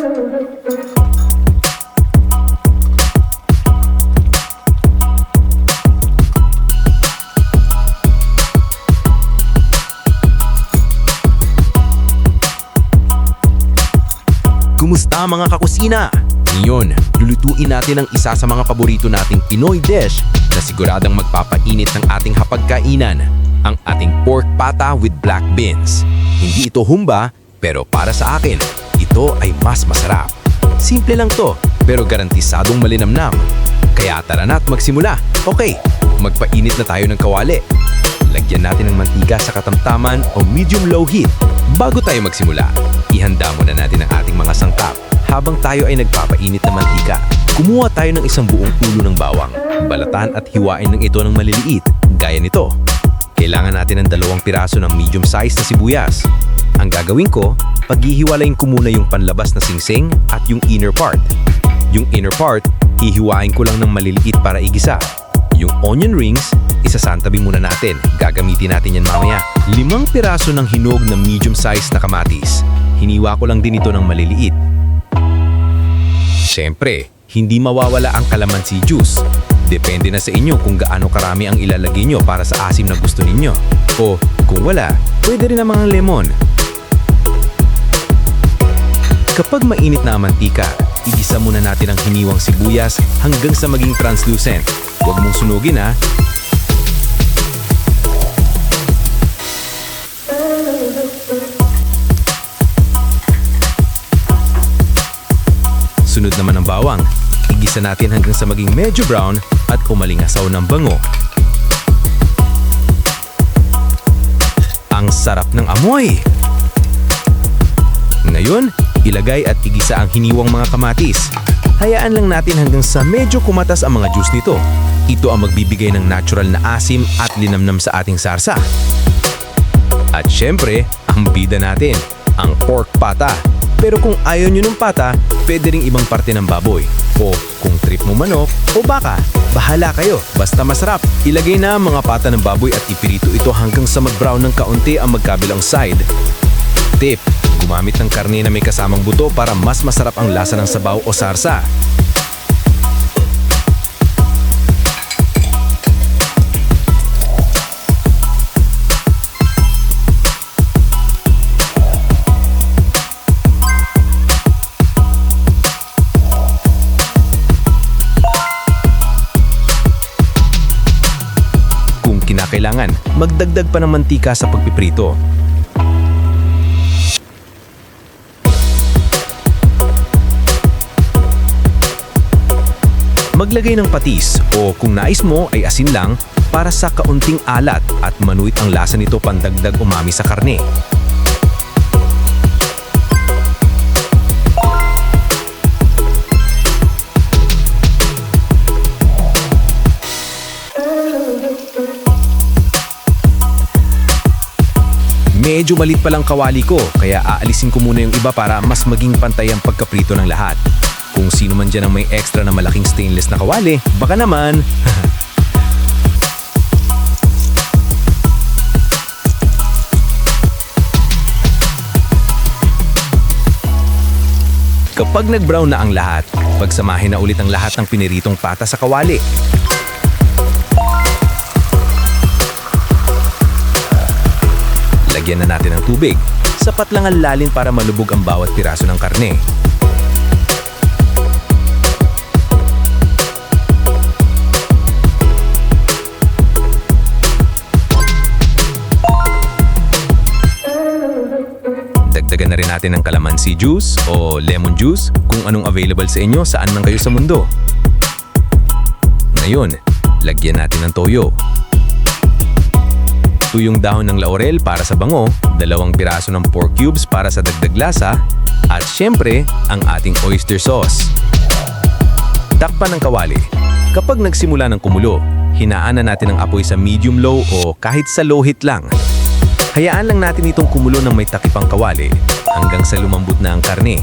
Kumusta mga kakusina? Ngayon, lulutuin natin ang isa sa mga paborito nating Pinoy dish na siguradang magpapainit ng ating hapagkainan, ang ating pork pata with black beans. Hindi ito humba, pero para sa akin, ito ay mas masarap. Simple lang to, pero garantisadong malinamnam. Kaya tara na't magsimula. Okay, magpainit na tayo ng kawali. Lagyan natin ng mantika sa katamtaman o medium-low heat. Bago tayo magsimula, ihanda muna natin ang ating mga sangkap. Habang tayo ay nagpapainit ng mantika, kumuha tayo ng isang buong ulo ng bawang. Balatan at hiwain ng ito ng maliliit, gaya nito. Kailangan natin ng 2 piraso ng medium size na sibuyas. Ang gagawin ko, paghihiwalayin ko muna yung panlabas na singsing at yung inner part. Yung inner part, hihiwain ko lang ng maliliit para igisa. Yung onion rings, isasantabi muna natin. Gagamitin natin yan mamaya. 5 piraso ng hinog na medium size na kamatis. Hiniwa ko lang din ito ng maliliit. Siyempre, hindi mawawala ang calamansi juice. Depende na sa inyo kung gaano karami ang ilalagay nyo para sa asim na gusto ninyo. O kung wala, pwede rin namang lemon. Kapag mainit na ang mantika, igisa muna natin ang hiniwang sibuyas hanggang sa maging translucent. Huwag mong sunugin ha. Sunod naman ang bawang. Igisa natin hanggang sa maging medyo brown at umalingasaw ng bango. Ang sarap ng amoy! Ngayon, ilagay at igisa ang hiniwang mga kamatis. Hayaan lang natin hanggang sa medyo kumatas ang mga juice nito. Ito ang magbibigay ng natural na asim at linamnam sa ating sarsa. At syempre, ang bida natin, ang pork pata. Pero kung ayaw nyo ng pata, pwede ring ibang parte ng baboy. O kung trip mo manok o baka, bahala kayo. Basta masarap. Ilagay na ang mga pata ng baboy at ipirito ito hanggang sa mag-brown ng kaunti ang magkabilang side. Tip, gumamit ng karne na may kasamang buto para mas masarap ang lasa ng sabaw o sarsa. Kung kinakailangan, magdagdag pa ng mantika sa pagpiprito. Maglagay ng patis o kung nais mo ay asin lang para sa kaunting alat at manuit ang lasa nito pandagdag umami sa karne. Medyo malit pa lang kawali ko kaya aalisin ko muna yung iba para mas maging pantay ang pagkaprito ng lahat. Kung sino man dyan ang may extra na malaking stainless na kawali, baka naman. Kapag nag-brown na ang lahat, pagsamahin na ulit ang lahat ng piniritong pata sa kawali. Lagyan na natin ng tubig. Sapat lang ang lalim para malubog ang bawat piraso ng karne. Dagdagan na rin natin ng calamansi juice o lemon juice kung anong available sa inyo saan man kayo sa mundo. Ngayon, lagyan natin ng toyo. Tuyong dahon ng laurel para sa bango, 2 piraso ng pork cubes para sa dagdag lasa, at syempre, ang ating oyster sauce. Takpan ng kawali. Kapag nagsimula ng kumulo, hinaan na natin ang apoy sa medium-low o kahit sa low heat lang. Hayaan lang natin itong kumulo ng may takipang kawali hanggang sa lumambot na ang karne.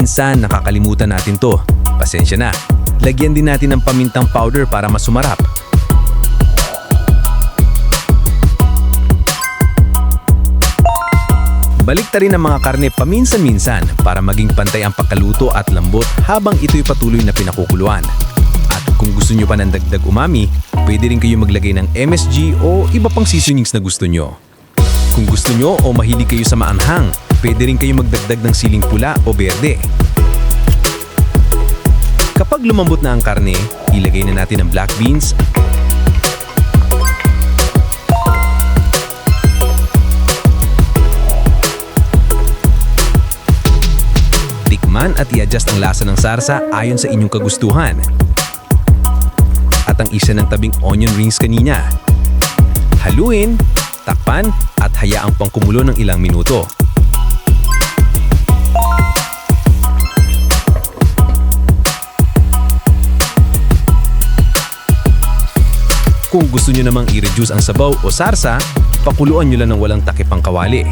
minsan nakakalimutan natin to. Pasensya na. Lagyan din natin ng pamintang powder para mas sumarap. Baliktarin ang mga karne paminsan-minsan para maging pantay ang pagkaluto at lambot habang ito'y patuloy na pinakukuluan. At kung gusto nyo pa ng dagdag umami, pwede rin kayo maglagay ng MSG o iba pang seasonings na gusto nyo. Kung gusto nyo o mahilig kayo sa maanghang, pwede rin kayo magdagdag ng siling pula o berde. Kapag lumambot na ang karne, ilagay na natin ang black beans at i-adjust ang lasa ng sarsa ayon sa inyong kagustuhan. At ang isa ng tabing onion rings kanina. Haluin, takpan at hayaang pang kumulo ng ilang minuto. Kung gusto nyo namang i-reduce ang sabaw o sarsa, pakuluan nyo lang ng walang takip ang kawali.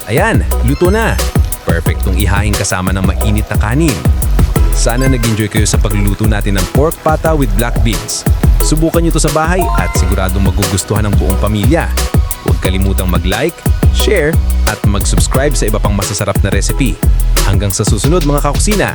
Ayan, luto na! Perfect tong ihain kasama ng mainit na kanin. Sana nag-enjoy kayo sa pagluluto natin ng pork pata with black beans. Subukan nyo to sa bahay at siguradong magugustuhan ng buong pamilya. Huwag kalimutang mag-like, share, at mag-subscribe sa iba pang masasarap na recipe. Hanggang sa susunod mga kakusina!